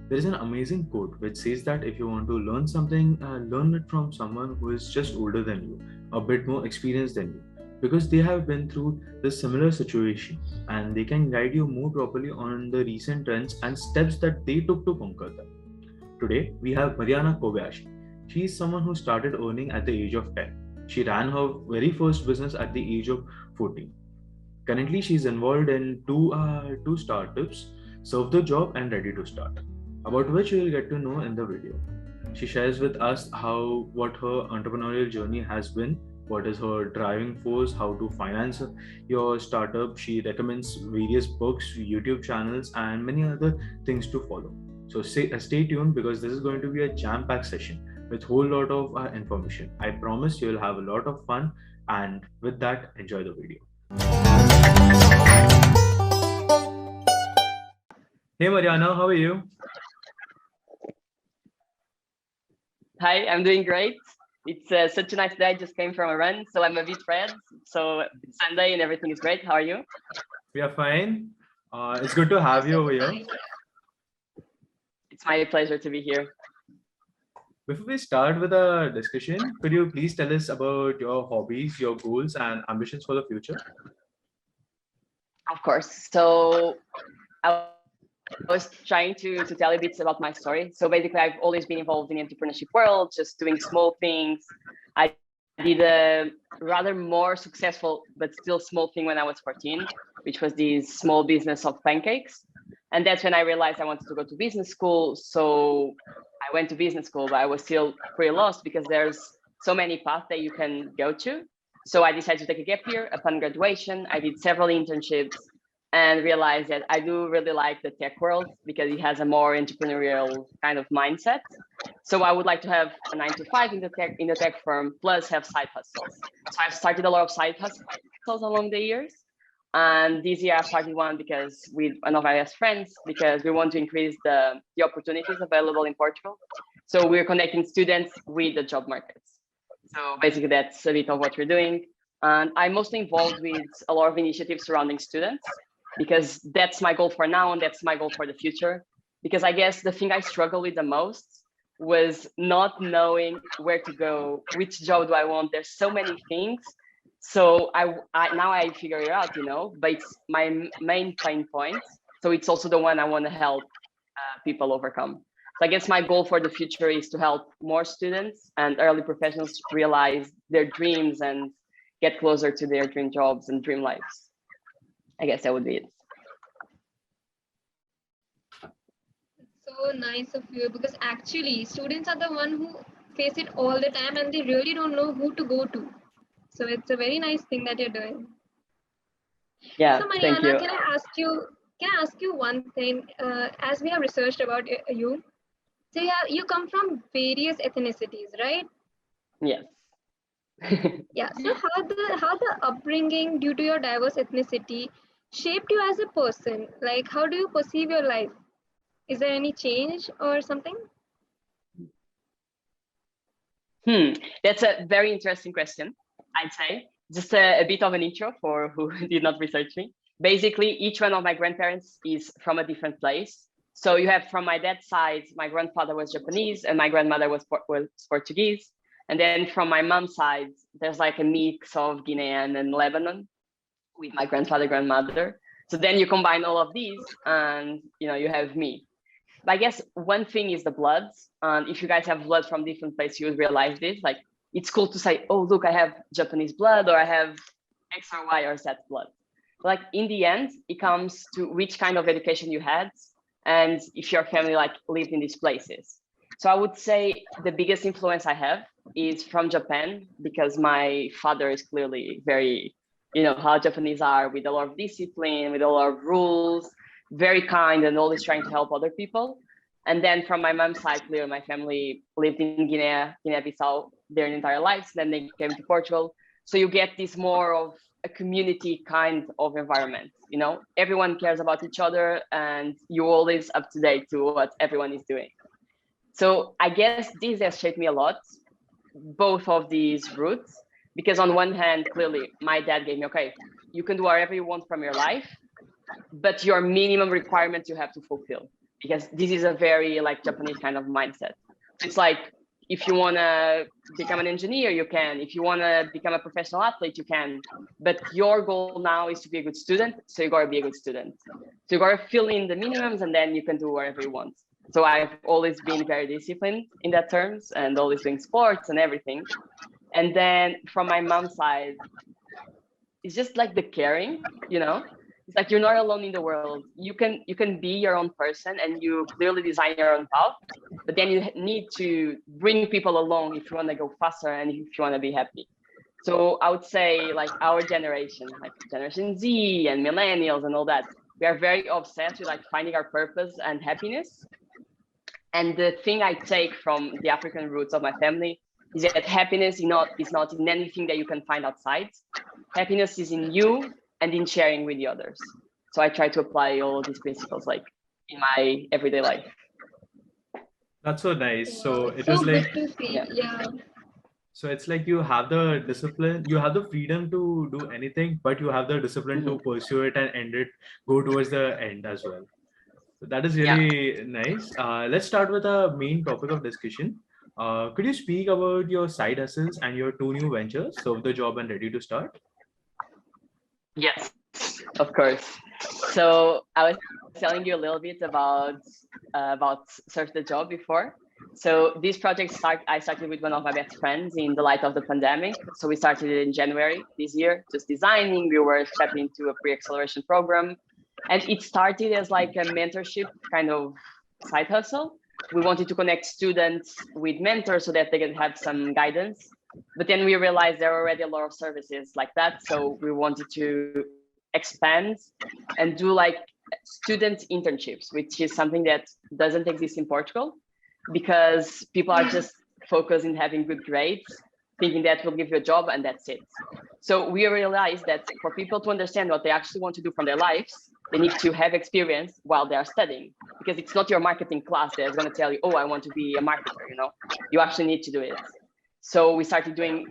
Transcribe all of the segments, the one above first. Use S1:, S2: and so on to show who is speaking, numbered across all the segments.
S1: There is an amazing quote which says that if you want to learn something, learn it from someone who is just older than you, a bit more experienced than you, because they have been through this similar situation and they can guide you more properly on the recent trends and steps that they took to conquer them. Today, we have Mariana Kobayashi. She is someone who started earning at the age of 10. She ran her very first business at the age of 14. Currently, she is involved in two startups, Serve the Job and Ready to Start, about which you will get to know in the video. She shares with us what her entrepreneurial journey has been, what is her driving force, how to finance your startup. She recommends various books, YouTube channels, and many other things to follow. So stay tuned because this is going to be a jam-packed session with whole lot of information. I promise you'll have a lot of fun, and with that, enjoy the video. Hey Mariana, how are you?
S2: Hi, I'm doing great. It's such a nice day. I just came from a run, so I'm a bit red. So it's Sunday and everything is great. How are you?
S1: We are fine. It's good to have you over here.
S2: It's my pleasure to be here.
S1: Before we start with the discussion, could you please tell us about your hobbies, your goals, and ambitions for the future?
S2: Of course. So I was trying to tell you bits about my story. So basically, I've always been involved in the entrepreneurship world, just doing small things. I did a rather more successful, but still small thing when I was 14, which was this small business of pancakes. And that's when I realized I wanted to go to business school. So I went to business school, but I was still pretty lost because there's so many paths that you can go to. So I decided to take a gap year upon graduation. I did several internships and realized that I do really like the tech world because it has a more entrepreneurial kind of mindset. So I would like to have a 9 to 5 in the tech firm, plus have side hustles. So I've started a lot of side hustles along the years. And this year I started one because with one of my best friends, because we want to increase the opportunities available in Portugal. So we're connecting students with the job markets. So basically that's a bit of what we're doing. And I'm mostly involved with a lot of initiatives surrounding students because that's my goal for now and that's my goal for the future. Because I guess the thing I struggle with the most was not knowing where to go, which job do I want? There's so many things. So I now I figure it out, but it's my main pain point. So it's also the one I want to help people overcome. So I guess my goal for the future is to help more students and early professionals realize their dreams and get closer to their dream jobs and dream lives. I guess that would be it.
S3: So nice of you, because actually students are the one who face it all the time and they really don't know who to go to. So it's a very nice thing that you're doing.
S2: Yeah,
S3: so Mariana,
S2: thank you.
S3: Can I ask you one thing? As we have researched about you, so yeah, you come from various ethnicities, right?
S2: Yes.
S3: Yeah. So how the upbringing due to your diverse ethnicity shaped you as a person? Like, how do you perceive your life? Is there any change or something?
S2: That's a very interesting question, I'd say. Just a bit of an intro for who did not research me. Basically, each one of my grandparents is from a different place. So you have from my dad's side, my grandfather was Japanese and my grandmother was Portuguese. And then from my mom's side, there's like a mix of Guinean and Lebanon with my grandfather, grandmother. So then you combine all of these and you have me. But I guess one thing is the blood. And if you guys have blood from different places, you would realize this. Like, it's cool to say, oh, look, I have Japanese blood or I have X or Y or Z blood. But like in the end, it comes to which kind of education you had and if your family like lived in these places. So I would say the biggest influence I have is from Japan because my father is clearly very, how Japanese are with a lot of discipline, with a lot of rules, very kind and always trying to help other people. And then from my mom's side, clearly my family lived in Guinea-Bissau their entire lives. Then they came to Portugal. So you get this more of a community kind of environment. Everyone cares about each other and you're always up to date to what everyone is doing. So I guess this has shaped me a lot, both of these routes, because on one hand, clearly my dad gave me, okay, you can do whatever you want from your life, but your minimum requirements you have to fulfill. because this is a very like Japanese kind of mindset. It's like, if you want to become an engineer, you can. If you want to become a professional athlete, you can. But your goal now is to be a good student, so you got to be a good student. So you got to fill in the minimums, and then you can do whatever you want. So I've always been very disciplined in that terms, and always doing sports and everything. And then from my mom's side, it's just like the caring, you know. It's like you're not alone in the world. You can be your own person, and you clearly design your own path. But then you need to bring people along if you want to go faster and if you want to be happy. So I would say like our generation, like Generation Z and millennials and all that, we are very obsessed with like finding our purpose and happiness. And the thing I take from the African roots of my family is that happiness is not in anything that you can find outside. Happiness is in you and in sharing with the others. So I try to apply all these principles like in my everyday life.
S1: That's so nice. So it
S3: So
S1: is
S3: good
S1: like,
S3: to see.
S2: Yeah.
S3: Yeah.
S1: so it's like you have the discipline, you have the freedom to do anything, but you have the discipline to pursue it and end it, go towards the end as well. So that is really nice. Let's start with the main topic of discussion. Could you speak about your side hustles and your two new ventures, Serve the Job and Ready to Start?
S2: Yes, of course. So I was telling you a little bit about Search the Job before. So this project I started with one of my best friends in the light of the pandemic. So we started it in January this year, just designing. We were stepping into a pre-acceleration program, and it started as like a mentorship kind of side hustle. We wanted to connect students with mentors so that they can have some guidance. But then we realized there are already a lot of services like that. So we wanted to expand and do like student internships, which is something that doesn't exist in Portugal, because people are just focused in having good grades, thinking that will give you a job and that's it. So we realized that for people to understand what they actually want to do from their lives, they need to have experience while they are studying, because it's not your marketing class that's going to tell you, oh, I want to be a marketer, you know, you actually need to do it. So we started doing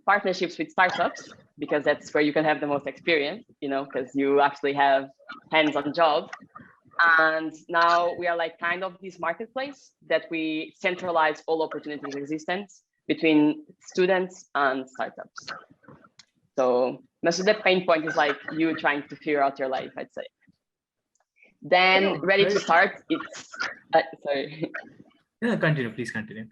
S2: partnerships with startups, because that's where you can have the most experience, you know, because you actually have hands-on job. And now we are like kind of this marketplace that we centralize all opportunities existence between students and startups. So most of the pain point is like you trying to figure out your life, I'd say. Then Ready to Start, it's sorry.
S1: Yeah, continue, please continue.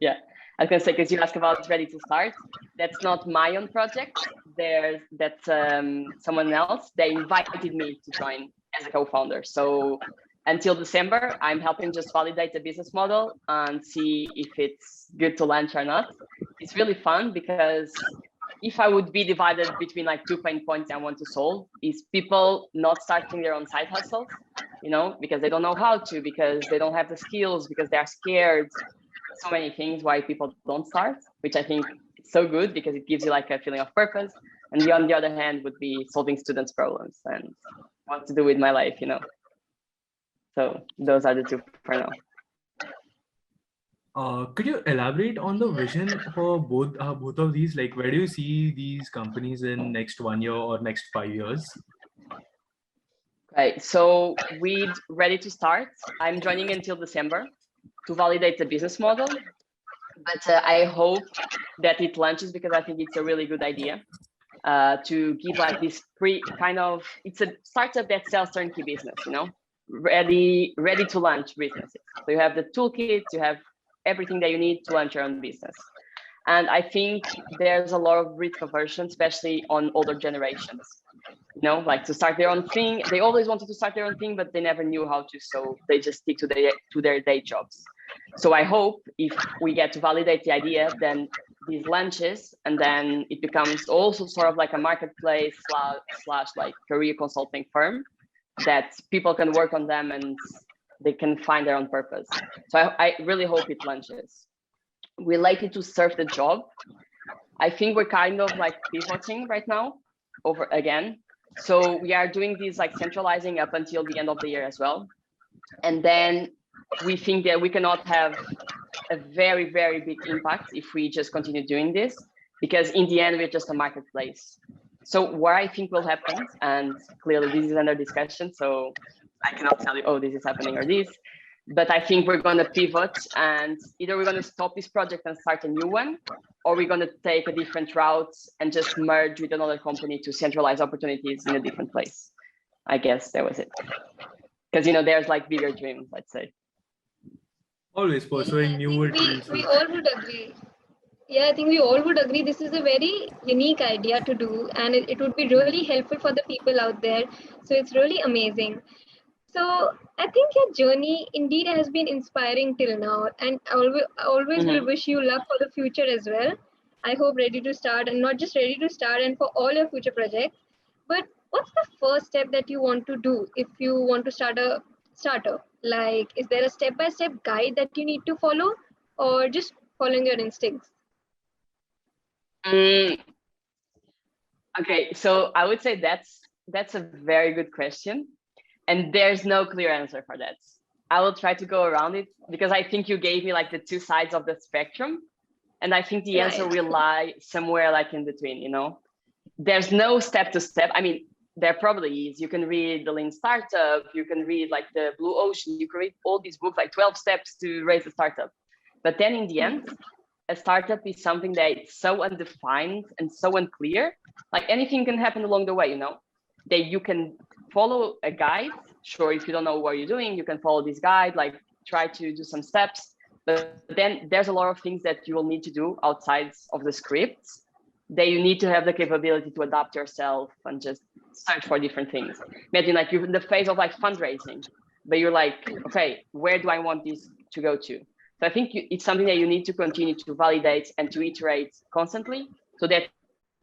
S2: Yeah, I was gonna say, because you asked about Ready to Start, that's not my own project. That's someone else. They invited me to join as a co-founder. So until December, I'm helping just validate the business model and see if it's good to launch or not. It's really fun, because if I would be divided between like two pain points I want to solve, is people not starting their own side hustles, you know, because they don't know how to, because they don't have the skills, because they are scared. So many things why people don't start, which I think is so good, because it gives you like a feeling of purpose. And on the other hand would be solving students' problems and what to do with my life, you know. So those are the two for now.
S1: Could you elaborate on the vision for both of these? Like, where do you see these companies in next 1 year or next 5 years?
S2: Okay, so with Ready to Start, I'm joining until December to validate the business model. But I hope that it launches, because I think it's a really good idea to give like this it's a startup that sells turnkey business, you know, ready to launch businesses. So you have the toolkit, you have everything that you need to launch your own business. And I think there's a lot of risk aversion, especially on older generations, you know, like to start their own thing. They always wanted to start their own thing, but they never knew how to. So they just stick to their day jobs. So I hope if we get to validate the idea, then these launches, and then it becomes also sort of like a marketplace slash like career consulting firm that people can work on them and they can find their own purpose. So I really hope it launches. Related to Serve the Job, I think we're kind of like pivoting right now over again. So we are doing this like centralizing up until the end of the year as well. And then we think that we cannot have a very, very big impact if we just continue doing this, because in the end, we're just a marketplace. So what I think will happen, and clearly this is under discussion, so I cannot tell you, oh, this is happening or this. But I think we're going to pivot, and either we're going to stop this project and start a new one, or we're going to take a different route and just merge with another company to centralize opportunities in a different place. I guess that was it. Because, you know, there's like bigger dreams, let's say.
S1: Always pursuing
S3: I
S1: new
S3: think we
S1: experiences.
S3: all would agree. Yeah, I think we all would agree this is a very unique idea to do, and it would be really helpful for the people out there. So it's really amazing. So I think your journey indeed has been inspiring till now, and always will wish you luck for the future as well. I hope ready to start, and not just ready to start, and for all your future projects. But what's the first step that you want to do if you want to start a startup? Like, is there a step-by-step guide that you need to follow, or just following your instincts?
S2: Okay, so I would say that's a very good question, and there's no clear answer for that. I will try to go around it because I think you gave me like the two sides of the spectrum, and I think the answer will lie somewhere like in between, you know. There's no step to step. I mean, there probably is. You can read the Lean Startup, you can read like the Blue Ocean, you can read all these books, like 12 steps to raise a startup. But then in the end, a startup is something that is so undefined and so unclear. Like anything can happen along the way, you know, that you can follow a guide. Sure, if you don't know what you're doing, you can follow this guide, like try to do some steps. But then there's a lot of things that you will need to do outside of the script that you need to have the capability to adapt yourself and just search for different things. Imagine like you're in the phase of like fundraising, but you're like, okay, where do I want this to go to? So I think it's something that you need to continue to validate and to iterate constantly so that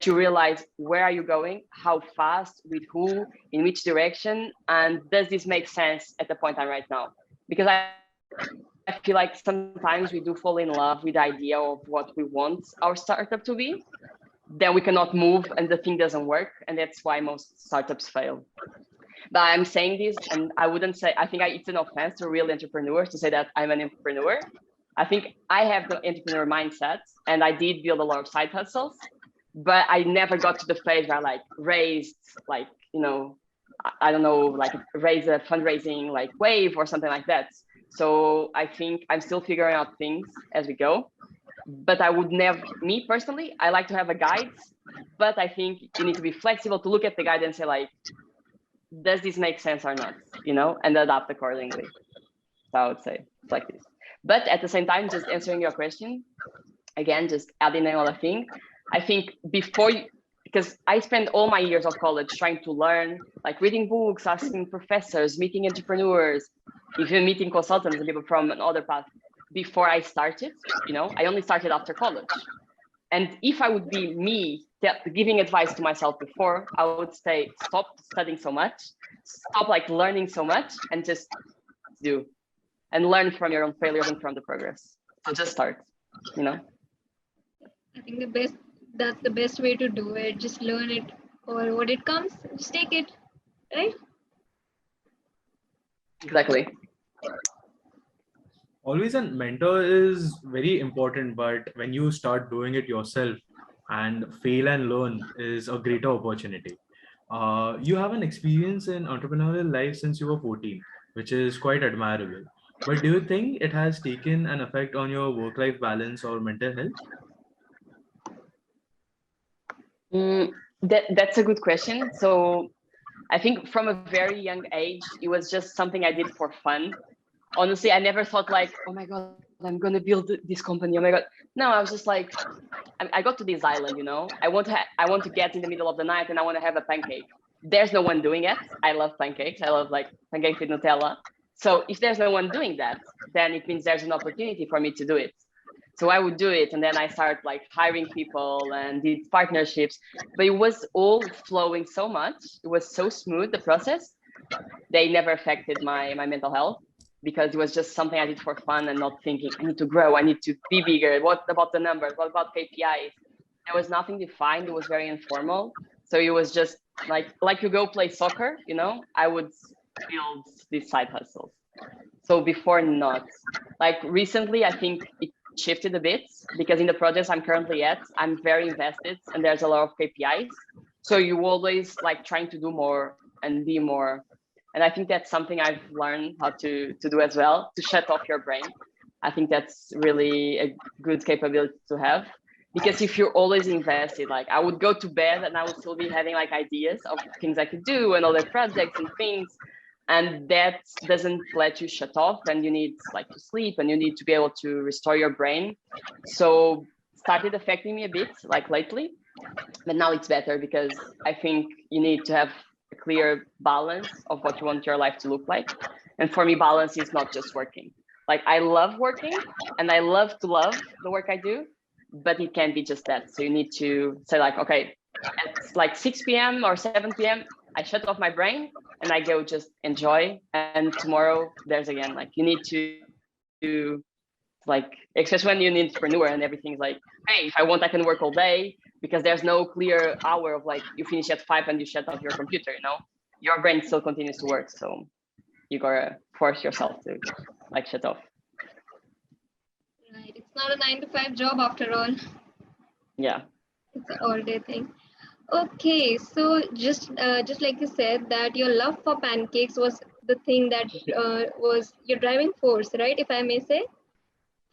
S2: you realize where are you going, how fast, with who, in which direction, and does this make sense at the point I'm right now? Because I feel like sometimes we do fall in love with the idea of what we want our startup to be, then we cannot move and the thing doesn't work, and that's why most startups fail. But I'm saying this, and I wouldn't say, I think it's an offense to real entrepreneurs to say that I'm an entrepreneur. I think I have the entrepreneur mindset, and I did build a lot of side hustles, but I never got to the phase where I like raised, like, you know, I don't know, like raise a fundraising like wave or something like that. So I think I'm still figuring out things as we go. But I would never, me personally, I like to have a guide, but I think you need to be flexible to look at the guide and say like, does this make sense or not, you know, and adapt accordingly. So I would say it's like this. But at the same time, just answering your question, again, just adding another thing, I think before you, because I spent all my years of college trying to learn, like reading books, asking professors, meeting entrepreneurs, even meeting consultants and people from another path before I started, you know, I only started after college. And if I would be me giving advice to myself before, I would say, stop studying so much, stop like learning so much, and just do and learn from your own failures and from the progress. So just start, you know?
S3: I think that's the best way to do it. Just learn it, or what it comes, just take it, right?
S2: Exactly.
S1: Always a mentor is very important, but when you start doing it yourself and fail and learn is a greater opportunity. You have an experience in entrepreneurial life since you were 14, which is quite admirable. But do you think it has taken an effect on your work-life balance or mental health?
S2: That's a good question. So I think from a very young age, it was just something I did for fun. Honestly, I never thought like, oh my God, I'm going to build this company. Oh my God. No, I was just like, I got to this island, you know, I want to get in the middle of the night and I want to have a pancake. There's no one doing it. I love pancakes. I love like pancakes with Nutella. So if there's no one doing that, then it means there's an opportunity for me to do it. So I would do it. And then I started like hiring people and did partnerships, but it was all flowing so much. It was so smooth, the process. They never affected my mental health because it was just something I did for fun and not thinking I need to grow, I need to be bigger. What about the numbers? What about KPIs? There was nothing defined. It was very informal. So it was just like you go play soccer, you know, I would build these side hustles. So before not, like recently, I think it shifted a bit because in the projects I'm currently at, I'm very invested and there's a lot of KPIs. So you always like trying to do more and be more. And I think that's something I've learned how to do as well, to shut off your brain. I think that's really a good capability to have. Because if you're always invested, like I would go to bed and I would still be having like ideas of things I could do and other projects and things. And that doesn't let you shut off, and you need like to sleep and you need to be able to restore your brain. So started affecting me a bit like lately, but now it's better because I think you need to have a clear balance of what you want your life to look like. And for me, balance is not just working. Like I love working and I love to love the work I do, but it can't be just that. So you need to say like, okay, it's like 6 p.m. or 7 p.m. I shut off my brain and I go just enjoy. And tomorrow there's again, like you need to like, especially when you're an entrepreneur and everything's like, hey, if I want, I can work all day, because there's no clear hour of like, you finish at 5 and you shut off your computer, you know, your brain still continues to work. So you gotta force yourself to like shut off.
S3: Right. It's not a 9 to 5 job after all.
S2: Yeah.
S3: It's an all-day thing. Okay, so just like you said, that your love for pancakes was the thing that was your driving force, right? If I may say,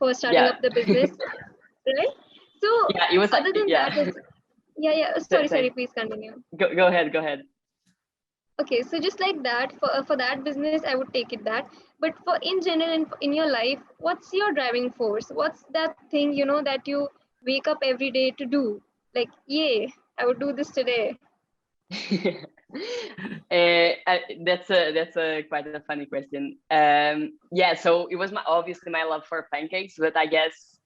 S3: for starting up the business, right? So
S2: yeah, it was
S3: other
S2: like,
S3: than that, yeah. Sorry. Please continue.
S2: Go ahead.
S3: Okay, so just like that, for that business, I would take it that. But for in general, in your life, what's your driving force? What's that thing, you know, that you wake up every day to do? Like, yay, I would do this today.
S2: That's a quite a funny question. Yeah, so it was obviously my love for pancakes, but I guess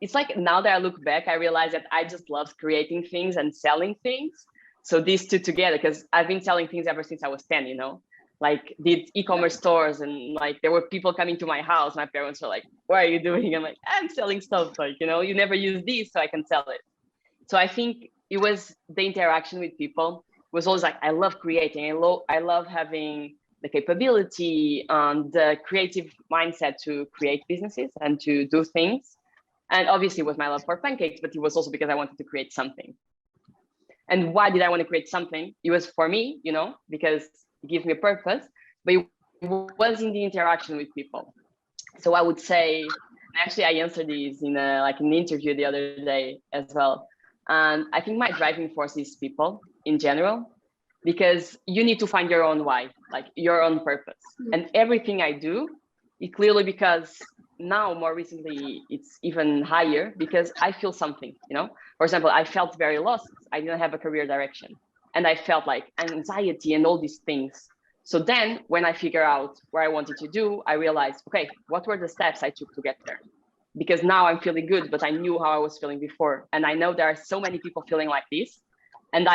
S2: it's like now that I look back, I realize that I just love creating things and selling things. So these two together, because I've been selling things ever since I was 10, you know, like did e-commerce stores, and like there were people coming to my house. My parents were like, what are you doing? I'm like, I'm selling stuff, like, you know, you never use these, so I can sell it. So I think it was the interaction with people was always like, I love creating. I love having the capability and the creative mindset to create businesses and to do things. And obviously it was my love for pancakes, but it was also because I wanted to create something. And why did I want to create something? It was for me, you know, because it gives me a purpose, but it was in the interaction with people. So I would say, actually I answered these in like an interview the other day as well. And I think my driving force is people in general, because you need to find your own why, like your own purpose. And everything I do, it clearly, because now more recently it's even higher, because I feel something, you know. For example, I felt very lost. I didn't have a career direction, and I felt like anxiety and all these things. So then when I figure out what I wanted to do, I realized, okay, what were the steps I took to get there? Because now I'm feeling good, but I knew how I was feeling before. And I know there are so many people feeling like this. And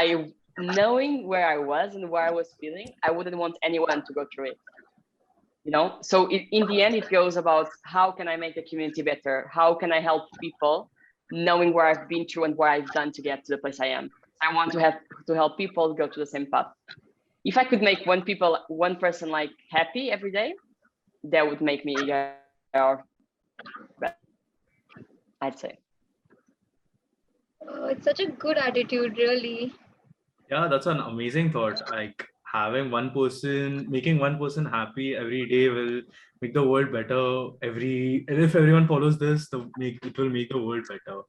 S2: knowing where I was and where I was feeling, I wouldn't want anyone to go through it. You know, so in the end, it goes about how can I make the community better? How can I help people, knowing where I've been through and what I've done to get to the place I am? I want to help people go to the same path. If I could make one person like happy every day, that would make me I'd say.
S3: Oh, it's such a good attitude, really.
S1: Yeah, that's an amazing thought. Like making one person happy every day will make the world better. If everyone follows this, it will make the world better.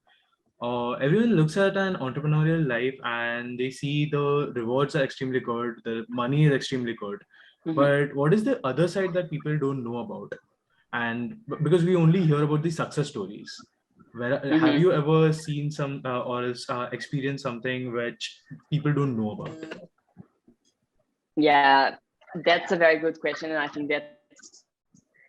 S1: Everyone looks at an entrepreneurial life and they see the rewards are extremely good, the money is extremely good.
S2: Mm-hmm.
S1: But what is the other side that people don't know about? And because we only hear about the success stories. Have you ever seen some or experienced something which people don't know about?
S2: Yeah, that's a very good question, and I think that's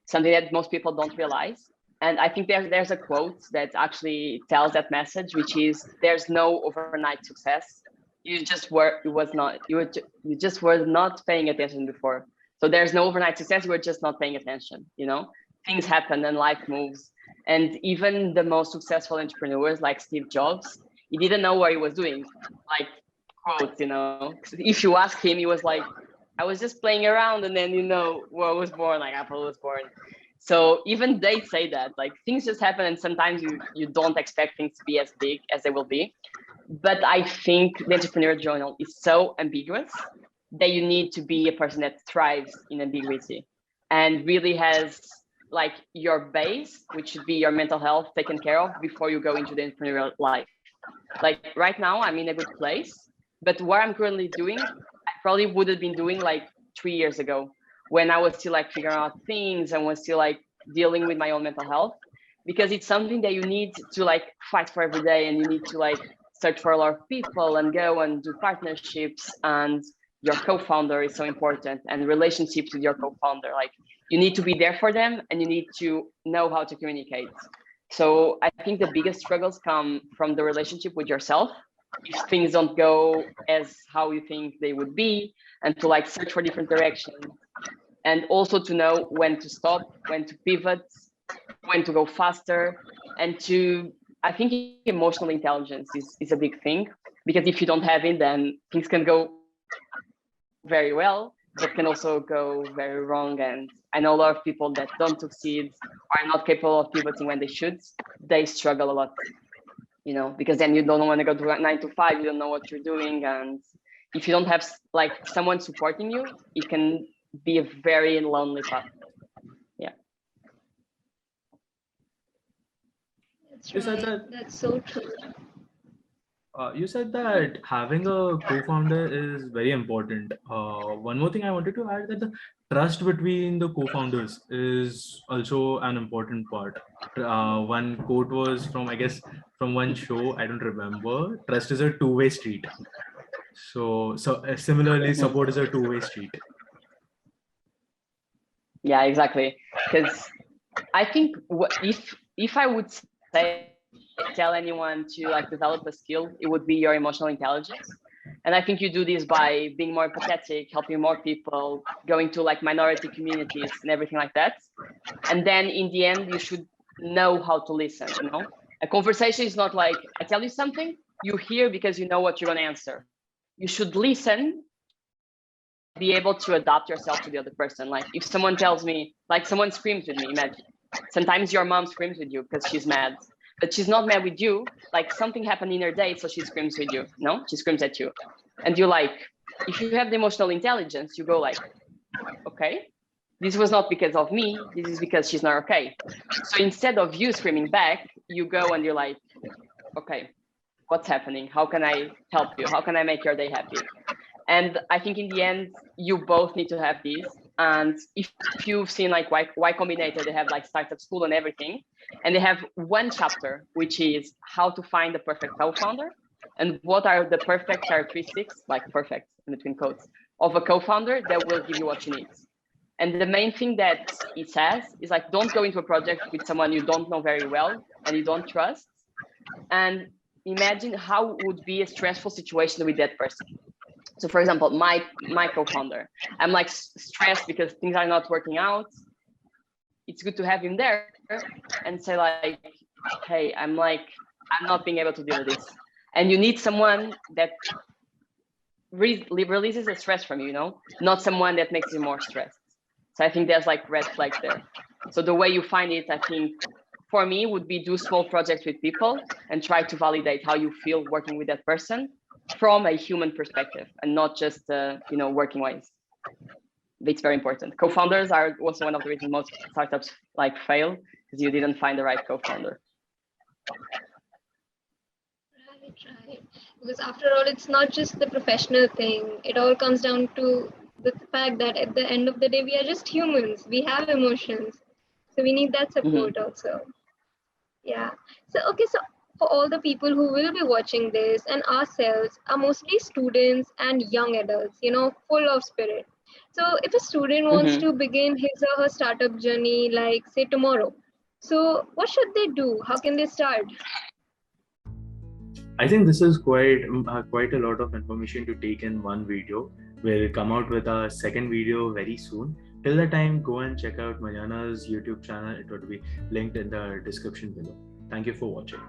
S2: something that most people don't realize. And I think there's a quote that actually tells that message, which is, "There's no overnight success. You just were not paying attention before. So there's no overnight success. You were just not paying attention. You know, things happen and life moves. And even the most successful entrepreneurs, like Steve Jobs, he didn't know what he was doing. Like quotes, you know, if you ask him, he was like, I was just playing around, and then, you know, what was born, like Apple was born. So even they say that, like, things just happen, and sometimes you don't expect things to be as big as they will be. But I think the entrepreneurial journal is so ambiguous that you need to be a person that thrives in ambiguity and really has like your base, which should be your mental health taken care of before you go into the entrepreneurial life. Like right now, I'm in a good place, but what I'm currently doing, I probably would have been doing like 3 years ago when I was still like figuring out things and was still like dealing with my own mental health, because it's something that you need to like fight for every day, and you need to like search for a lot of people and go and do partnerships, and your co-founder is so important, and relationships with your co-founder. Like you need to be there for them, and you need to know how to communicate. So I think the biggest struggles come from the relationship with yourself. If things don't go as how you think they would be, and to like search for different directions, and also to know when to stop, when to pivot, when to go faster, and to, I think emotional intelligence is a big thing, because if you don't have it, then things can go very well, but can also go very wrong. And I know a lot of people that don't succeed, are not capable of pivoting when they should. They struggle a lot, you know, because then you don't want to go to 9 to 5, you don't know what you're doing. And if you don't have like someone supporting you, it can be a very lonely path. Yeah.
S3: That's
S1: You said
S3: right.
S1: that
S3: That's so true.
S1: you said that having a co-founder is very important. One more thing I wanted to add, that the trust between the co-founders is also an important part. One quote was from, I guess, from one show, I don't remember. Trust is a two-way street. So similarly,
S2: Mhm.
S1: support is a two-way street.
S2: Yeah, exactly. Because I think if I would say tell anyone to like develop a skill, it would be your emotional intelligence. And I think you do this by being more empathetic, helping more people, going to like minority communities and everything like that. And then in the end, you should know how to listen, you know? A conversation is not like I tell you something, you hear because you know what you're gonna answer. You should listen and be able to adapt yourself to the other person. Like if someone tells me, like someone screams with me, imagine. Sometimes your mom screams with you because she's mad, but she's not mad with you. Like something happened in her day, so she screams with you. No, she screams at you. And you like, if you have the emotional intelligence, you go like, okay, this was not because of me, this is because she's not okay. So instead of you screaming back, you go and you're like, okay, what's happening? How can I help you? How can I make your day happy? And I think in the end, you both need to have these. And if you've seen like Y Combinator, they have like startup school and everything. And they have one chapter, which is how to find the perfect co-founder and what are the perfect characteristics, like perfect in between quotes, of a co-founder that will give you what you need. And the main thing that it says is like, don't go into a project with someone you don't know very well and you don't trust. And imagine how would be a stressful situation with that person. So for example, my co-founder, I'm like stressed because things are not working out. It's good to have him there and say like, hey, I'm not being able to deal with this. And you need someone that releases the stress from you, you know, not someone that makes you more stressed. So I think there's like red flags there. So the way you find it, I think for me would be do small projects with people and try to validate how you feel working with that person from a human perspective and not just you know, working wise. It's very important. Co-founders are also one of the reasons most startups like fail, because you didn't find the right co-founder.
S3: Right. Because after all, it's not just the professional thing. It all comes down to the fact that at the end of the day, we are just humans. We have emotions. So we need that support also. Yeah. So, okay. So for all the people who will be watching this and ourselves are mostly students and young adults, you know, full of spirit. So if a student wants to begin his or her startup journey, like say tomorrow, so what should they do? How can they start?
S1: I think this is quite a lot of information to take in one video. We'll come out with our second video very soon. Till the time, go and check out Mariana's YouTube channel. It will be linked in the description below. Thank you for watching.